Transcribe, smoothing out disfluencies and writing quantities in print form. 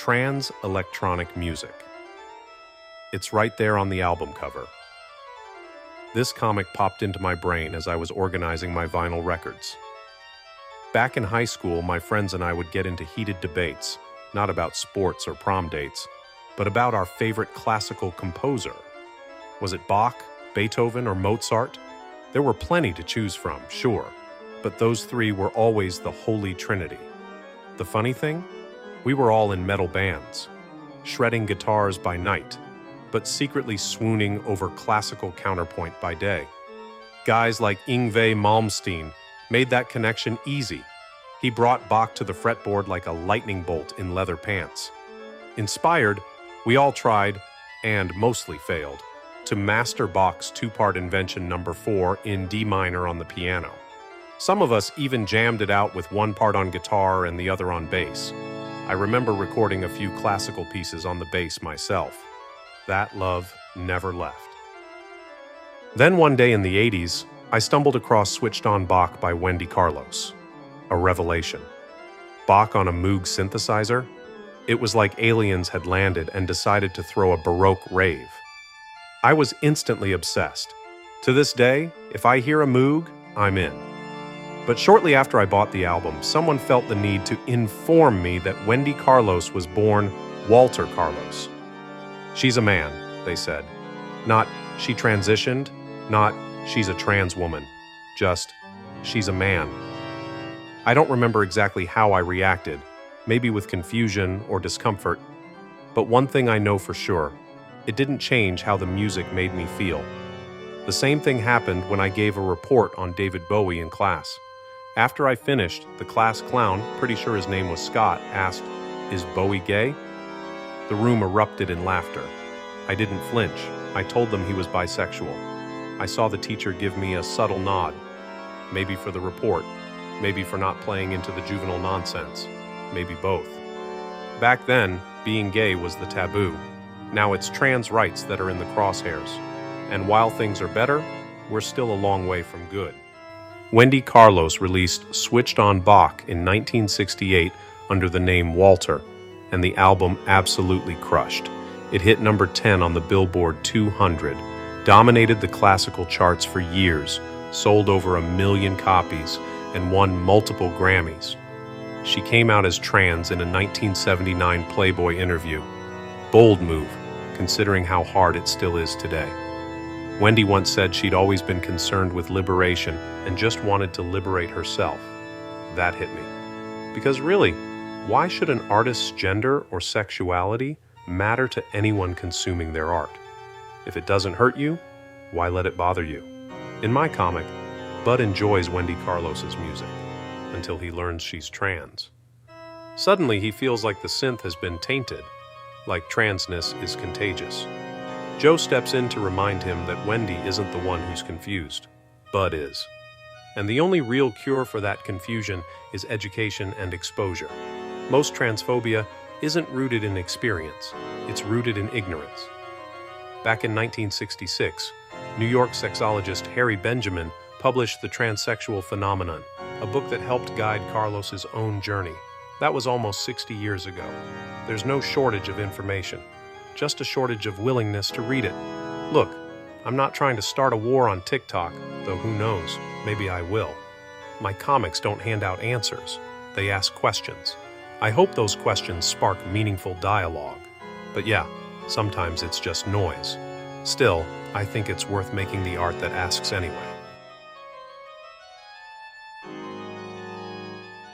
trans electronic music. It's right there on the album cover. This comic popped into my brain as I was organizing my vinyl records. Back in high school, my friends and I would get into heated debates, not about sports or prom dates, but about our favorite classical composer. Was it Bach, Beethoven, or Mozart? There were plenty to choose from, sure, but those three were always the holy trinity. The funny thing? We were all in metal bands, shredding guitars by night, but secretly swooning over classical counterpoint by day. Guys like Yngwie Malmsteen made that connection easy. He brought Bach to the fretboard like a lightning bolt in leather pants. Inspired, we all tried, and mostly failed, to master Bach's two-part invention number 4 in D minor on the piano. Some of us even jammed it out with one part on guitar and the other on bass. I remember recording a few classical pieces on the bass myself. That love never left. Then one day in the 80s, I stumbled across Switched On Bach by Wendy Carlos. A revelation. Bach on a Moog synthesizer? It was like aliens had landed and decided to throw a Baroque rave. I was instantly obsessed. To this day, if I hear a Moog, I'm in. But shortly after I bought the album, someone felt the need to inform me that Wendy Carlos was born Walter Carlos. She's a man, they said. Not, she transitioned, not, she's a trans woman. Just, she's a man. I don't remember exactly how I reacted, maybe with confusion or discomfort, but one thing I know for sure, it didn't change how the music made me feel. The same thing happened when I gave a report on David Bowie in class. After I finished, the class clown, pretty sure his name was Scott, asked, "Is Bowie gay?" The room erupted in laughter. I didn't flinch. I told them he was bisexual. I saw the teacher give me a subtle nod. Maybe for the report, maybe for not playing into the juvenile nonsense, maybe both. Back then, being gay was the taboo. Now it's trans rights that are in the crosshairs. And while things are better, we're still a long way from good. Wendy Carlos released Switched On Bach in 1968 under the name Walter, and the album absolutely crushed. It hit number 10 on the Billboard 200, dominated the classical charts for years, sold over 1 million copies, and won multiple Grammys. She came out as trans in a 1979 Playboy interview. Bold move, considering how hard it still is today. Wendy once said she'd always been concerned with liberation and just wanted to liberate herself. That hit me. Because really, why should an artist's gender or sexuality matter to anyone consuming their art? If it doesn't hurt you, why let it bother you? In my comic, Bud enjoys Wendy Carlos's music until he learns she's trans. Suddenly, he feels like the synth has been tainted, like transness is contagious. Joe steps in to remind him that Wendy isn't the one who's confused. Bud is. And the only real cure for that confusion is education and exposure. Most transphobia isn't rooted in experience, it's rooted in ignorance. Back in 1966, New York sexologist Harry Benjamin published The Transsexual Phenomenon, a book that helped guide Carlos's own journey. That was almost 60 years ago. There's no shortage of information, just a shortage of willingness to read it. Look, I'm not trying to start a war on TikTok, though who knows, maybe I will. My comics don't hand out answers, they ask questions. I hope those questions spark meaningful dialogue. But yeah, sometimes it's just noise. Still, I think it's worth making the art that asks anyway.